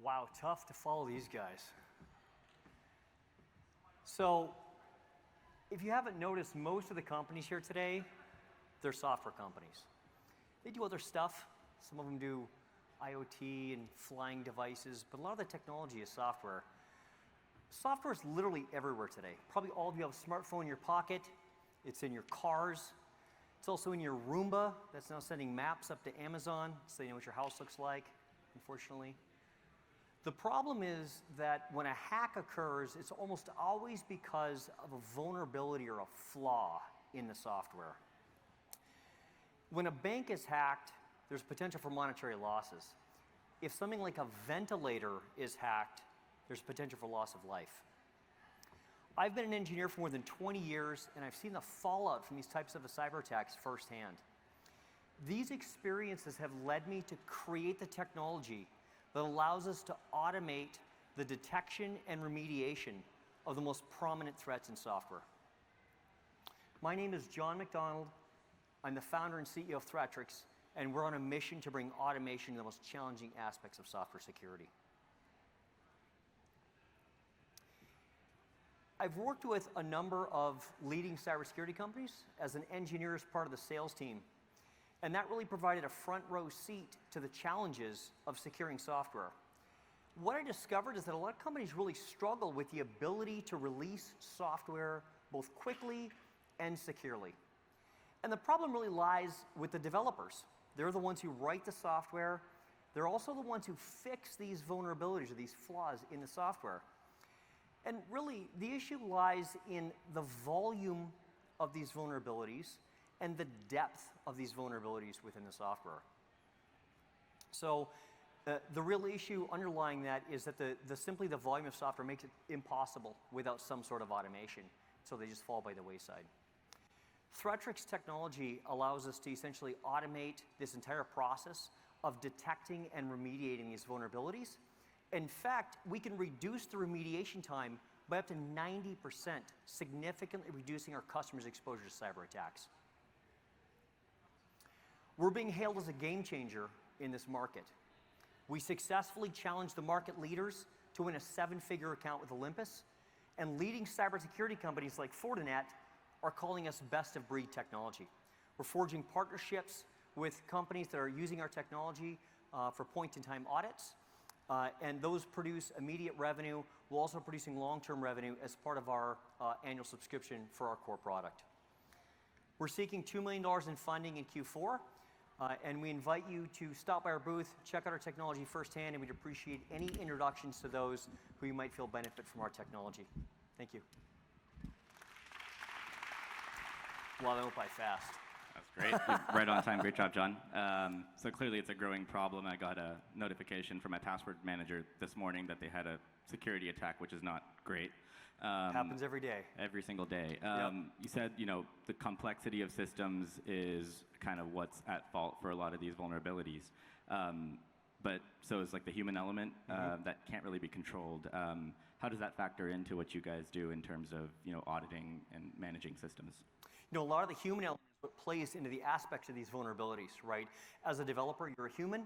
Wow, tough to follow these guys. So, if you haven't noticed, most of the companies here today, they're software companies. They do other stuff. Some of them do IoT and flying devices, but a lot of the technology is software. Software is literally everywhere today. Probably all of you have a smartphone in your pocket. It's in your cars. It's also in your Roomba that's now sending maps up to Amazon so you know what your house looks like, unfortunately. The problem is that when a hack occurs, it's almost always because of a vulnerability or a flaw in the software. When a bank is hacked, there's potential for monetary losses. If something like a ventilator is hacked, there's potential for loss of life. I've been an engineer for more than 20 years, and I've seen the fallout from these types of cyber attacks firsthand. These experiences have led me to create the technology that allows us to automate the detection and remediation of the most prominent threats in software. My name is John McDonald. I'm the founder and CEO of Threatrix, and we're on a mission to bring automation to the most challenging aspects of software security. I've worked with a number of leading cybersecurity companies as an engineer as part of the sales team. And that really provided a front row seat to the challenges of securing software. What I discovered is that a lot of companies really struggle with the ability to release software both quickly and securely. And the problem really lies with the developers. They're the ones who write the software. They're also the ones who fix these vulnerabilities or these flaws in the software. And really, the issue lies in the volume of these vulnerabilities and the depth of these vulnerabilities within the software. So the real issue underlying that is that simply the volume of software makes it impossible without some sort of automation. So they just fall by the wayside. Threatrix technology allows us to essentially automate this entire process of detecting and remediating these vulnerabilities. In fact, we can reduce the remediation time by up to 90%, significantly reducing our customers' exposure to cyber attacks. We're being hailed as a game changer in this market. We successfully challenged the market leaders to win a 7-figure account with Olympus, and leading cybersecurity companies like Fortinet are calling us best-of-breed technology. We're forging partnerships with companies that are using our technology for point-in-time audits, and those produce immediate revenue. We're also producing long-term revenue as part of our annual subscription for our core product. We're seeking $2 million in funding in Q4, and we invite you to stop by our booth, check out our technology firsthand, and we'd appreciate any introductions to those who you might feel benefit from our technology. Thank you. Well, that went by fast. That's great. Right on time. Great job, John. So clearly it's a growing problem. I got a notification from my password manager this morning that they had a security attack, which is not great. Happens every day. Every single day. Yep. You said, the complexity of systems is kind of what's at fault for a lot of these vulnerabilities. But so is like the human element that can't really be controlled. How does that factor into what you guys do in terms of auditing and managing systems? A lot of the human element is what plays into the aspects of these vulnerabilities, right? As a developer, you're a human.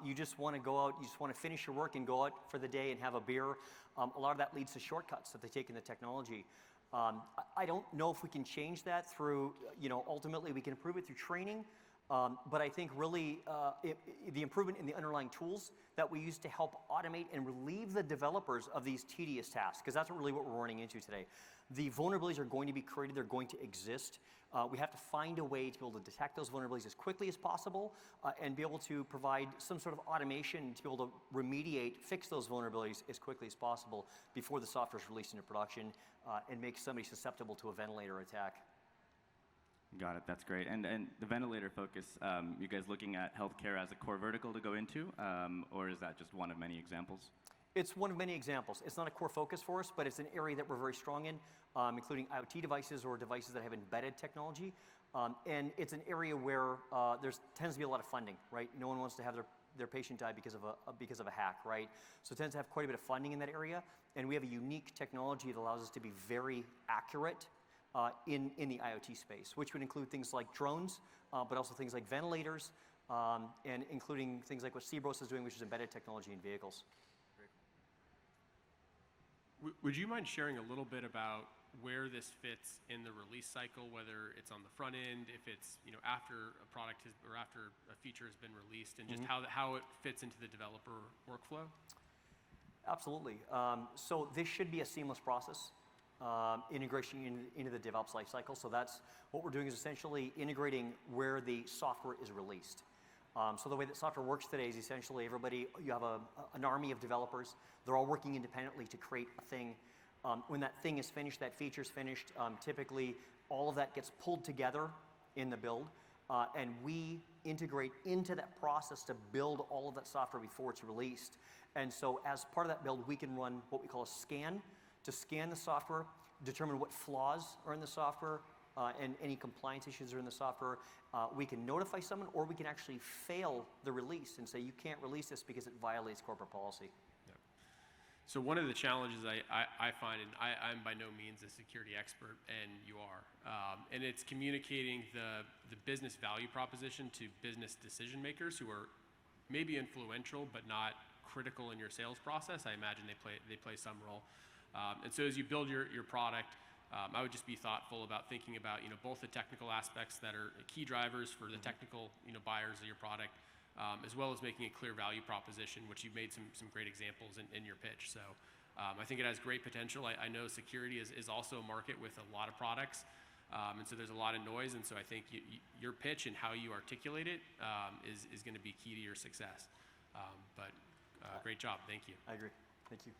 You just want to go out, you just want to finish your work and go out for the day and have a beer. A lot of that leads to shortcuts that they take in the technology. I don't know if we can change that through, ultimately we can improve it through training. But I think really the improvement in the underlying tools that we use to help automate and relieve the developers of these tedious tasks, because that's really what we're running into today. The vulnerabilities are going to be created, they're going to exist. We have to find a way to be able to detect those vulnerabilities as quickly as possible and be able to provide some sort of automation to be able to remediate, fix those vulnerabilities as quickly as possible before the software is released into production and make somebody susceptible to a ventilator attack. Got it. That's great. And the ventilator focus, you guys looking at healthcare as a core vertical to go into, or is that just one of many examples? It's one of many examples. It's not a core focus for us, but it's an area that we're very strong in, including IoT devices or devices that have embedded technology. And it's an area where there tends to be a lot of funding, right? No one wants to have their patient die because of a hack, right? So it tends to have quite a bit of funding in that area. And we have a unique technology that allows us to be very accurate in the IoT space, which would include things like drones, but also things like ventilators, and including things like what Cebros is doing, which is embedded technology in vehicles. Would you mind sharing a little bit about where this fits in the release cycle, whether it's on the front end, if it's after a product has, or after a feature has been released, and just how it fits into the developer workflow? Absolutely. So this should be a seamless process, integration into the DevOps lifecycle. So that's what we're doing, is essentially integrating where the software is released. So the way that software works today is essentially you have an army of developers. They're all working independently to create a thing. When that thing is finished, that feature is finished, typically all of that gets pulled together in the build, and we integrate into that process to build all of that software before it's released. And so as part of that build, we can run what we call a scan to scan the software, determine what flaws are in the software, and any compliance issues are in the software. We can notify someone, or we can actually fail the release and say, you can't release this because it violates corporate policy. So one of the challenges I find, and I'm by no means a security expert, and you are, and it's communicating the business value proposition to business decision makers who are maybe influential but not critical in your sales process. I imagine they play some role. And so as you build your product, I would just be thoughtful about thinking about both the technical aspects that are key drivers for the technical buyers of your product, as well as making a clear value proposition, which you've made some great examples in your pitch. So I think it has great potential. I know security is also a market with a lot of products, and so there's a lot of noise, and so I think your pitch and how you articulate it is going to be key to your success. But great job. Thank you. I agree. Thank you.